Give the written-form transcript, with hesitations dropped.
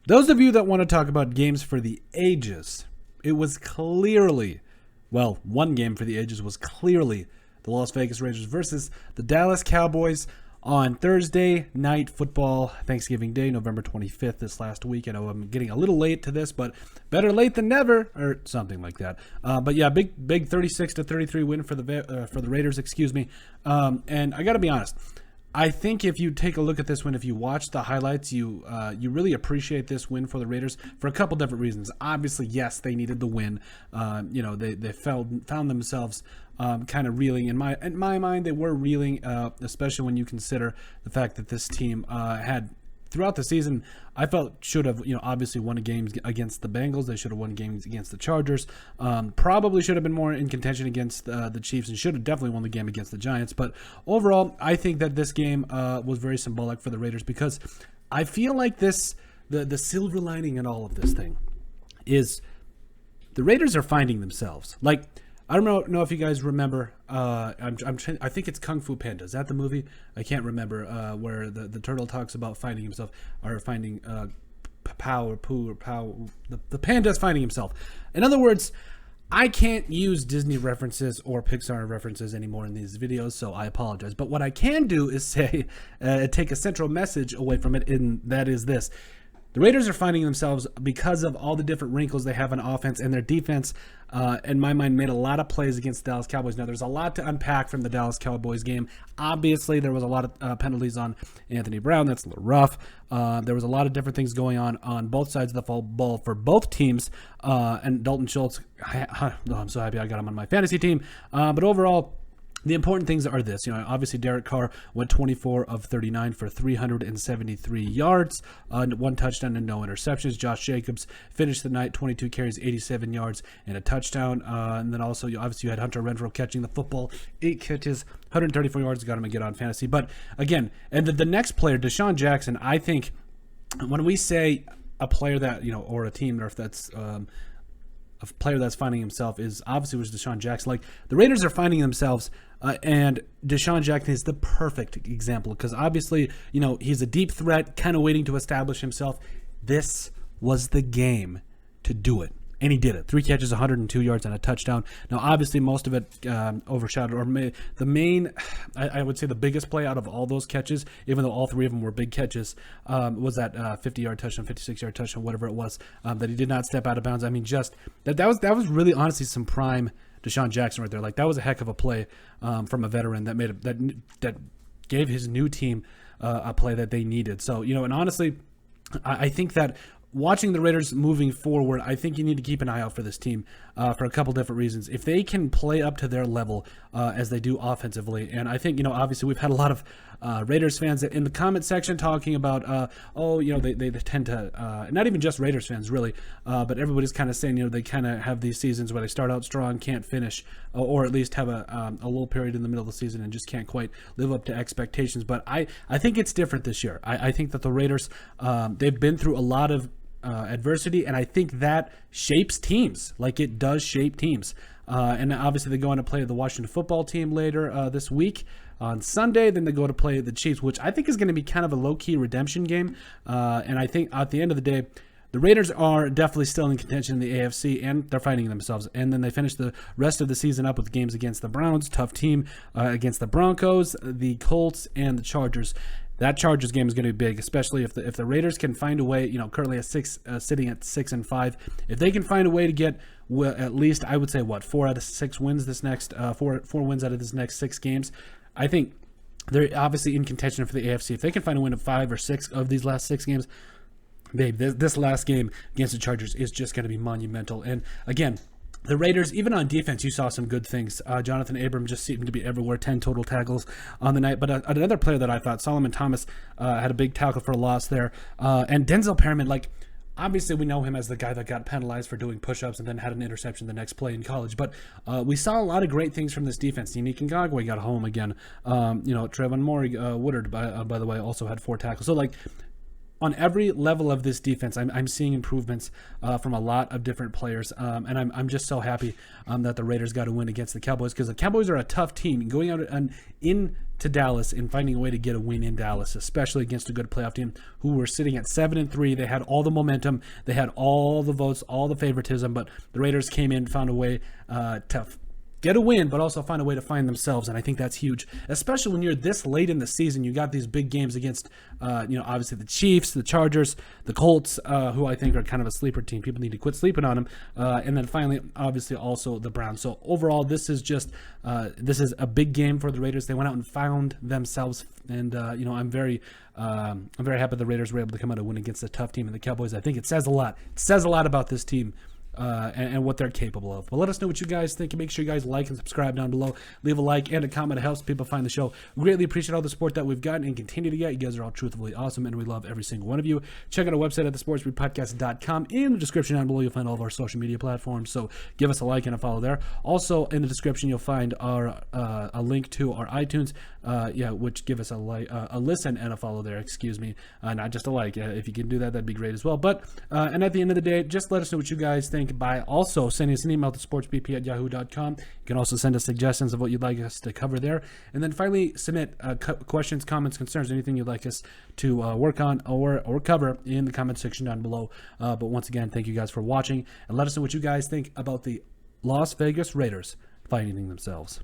Those of you that want to talk about games for the ages, it was clearly, well, one game for the ages was clearly the Las Vegas Raiders versus the Dallas Cowboys on Thursday Night Football, Thanksgiving Day, November 25th, this last week. I know I'm getting a little late to this, but better late than never, or something like that. But yeah, big 36-33 win for the Raiders, excuse me. And I got to be honest, I think if you take a look at this win, if you watch the highlights, you really appreciate this win for the Raiders for a couple different reasons. Obviously, yes, they needed the win. They found themselves kind of reeling. In my mind, they were reeling, especially when you consider the fact that this team had throughout the season, I felt should have, obviously won a game against the Bengals. They should have won games against the Chargers. Probably should have been more in contention against the Chiefs, and should have definitely won the game against the Giants. But overall, I think that this game was very symbolic for the Raiders, because I feel like the silver lining in all of this thing is the Raiders are finding themselves. Like, I don't know if you guys remember. I think it's Kung Fu Panda. Is that the movie? I can't remember. Where the turtle talks about finding himself, or finding pow. The panda's finding himself. In other words, I can't use Disney references or Pixar references anymore in these videos, so I apologize. But what I can do is say, take a central message away from it, and that is this. The Raiders are finding themselves because of all the different wrinkles they have on offense, and their defense, in my mind, made a lot of plays against the Dallas Cowboys. Now, there's a lot to unpack from the Dallas Cowboys game. Obviously, there was a lot of penalties on Anthony Brown. That's a little rough. There was a lot of different things going on both sides of the ball for both teams. And Dalton Schultz, I'm so happy I got him on my fantasy team. But overall, the important things are this. Obviously Derek Carr went 24 of 39 for 373 yards, one touchdown and no interceptions. Josh Jacobs finished the night 22 carries, 87 yards, and a touchdown. And then also, obviously, you had Hunter Renfrow catching the football, 8 catches, 134 yards, got him a get on fantasy. But again, and the next player, Deshaun Jackson, I think when we say a player that, or a team, or if that's a player that's finding himself, is obviously was Deshaun Jackson. Like, the Raiders are finding themselves, and Deshaun Jackson is the perfect example, because obviously, he's a deep threat, kind of waiting to establish himself. This was the game to do it, and he did it. 3 catches, 102 yards, and a touchdown. Now, obviously, most of it overshadowed, or the main, I would say the biggest play out of all those catches, even though all 3 of them were big catches, was that 50-yard touchdown, 56-yard touchdown, whatever it was, that he did not step out of bounds. I mean, just that was really, honestly, some prime Deshaun Jackson right there. Like, that was a heck of a play from a veteran that gave his new team a play that they needed. So, and honestly, I think that watching the Raiders moving forward, I think you need to keep an eye out for this team for a couple different reasons. If they can play up to their level as they do offensively, and I think, obviously we've had a lot of Raiders fans that in the comment section talking about, they tend to, not even just Raiders fans really, but everybody's kind of saying, they kind of have these seasons where they start out strong, can't finish, or at least have a lull period in the middle of the season and just can't quite live up to expectations. But I think it's different this year. I think that the Raiders, they've been through a lot of adversity, and I think that shapes teams. Like, it does shape teams. And obviously they go on to play the Washington football team later this week on Sunday. Then they go to play the Chiefs, which I think is going to be kind of a low-key redemption game. And I think at the end of the day, the Raiders are definitely still in contention in the AFC, and they're fighting themselves. And then they finish the rest of the season up with games against the Browns, tough team, against the Broncos, the Colts, and the Chargers. That Chargers game is going to be big, especially if the Raiders can find a way, currently at sitting at 6-5. If they can find a way to get at least, I would say, 4 out of 6 wins this next 4 wins out of this next 6 games, I think they're obviously in contention for the AFC. If they can find a win of 5 or 6 of these last 6 games, babe, this last game against the Chargers is just going to be monumental. And again, the Raiders, even on defense, you saw some good things. Jonathan Abram just seemed to be everywhere, 10 total tackles on the night. But another player that I thought, Solomon Thomas, had a big tackle for a loss there. And Denzel Perriman, obviously we know him as the guy that got penalized for doing push-ups and then had an interception the next play in college. But we saw a lot of great things from this defense. Unique Ngakoue got home again. Trevon Woodard, by the way, also had 4 tackles. So, on every level of this defense, I'm seeing improvements from a lot of different players, and I'm just so happy that the Raiders got a win against the Cowboys, because the Cowboys are a tough team. Going out into Dallas and finding a way to get a win in Dallas, especially against a good playoff team who were sitting at 7-3. They had all the momentum, they had all the votes, all the favoritism, but the Raiders came in, found a way to get a win, but also find a way to find themselves, and I think that's huge, especially when you're this late in the season. You got these big games against, obviously the Chiefs, the Chargers, the Colts, who I think are kind of a sleeper team. People need to quit sleeping on them, and then finally, obviously, also the Browns. So overall, this is a big game for the Raiders. They went out and found themselves, and I'm very happy the Raiders were able to come out and win against a tough team in the Cowboys. I think it says a lot. It says a lot about this team. And what they're capable of. But let us know what you guys think, and make sure you guys like and subscribe down below. Leave a like and a comment. It helps people find the show. We greatly appreciate all the support that we've gotten and continue to get. You guys are all truthfully awesome, and we love every single one of you. Check out our website at thesportsreadpodcast.com. In the description down below, you'll find all of our social media platforms, so give us a like and a follow there. Also, in the description, you'll find our a link to our iTunes, which give us a listen and a follow there, excuse me, not just a like. If you can do that, that'd be great as well. But and at the end of the day, just let us know what you guys think by also sending us an email to sportsbp@yahoo.com. You can also send us suggestions of what you'd like us to cover there. And then finally, submit questions, comments, concerns, anything you'd like us to work on or cover in the comment section down below. But once again, thank you guys for watching, and let us know what you guys think about the Las Vegas Raiders finding themselves.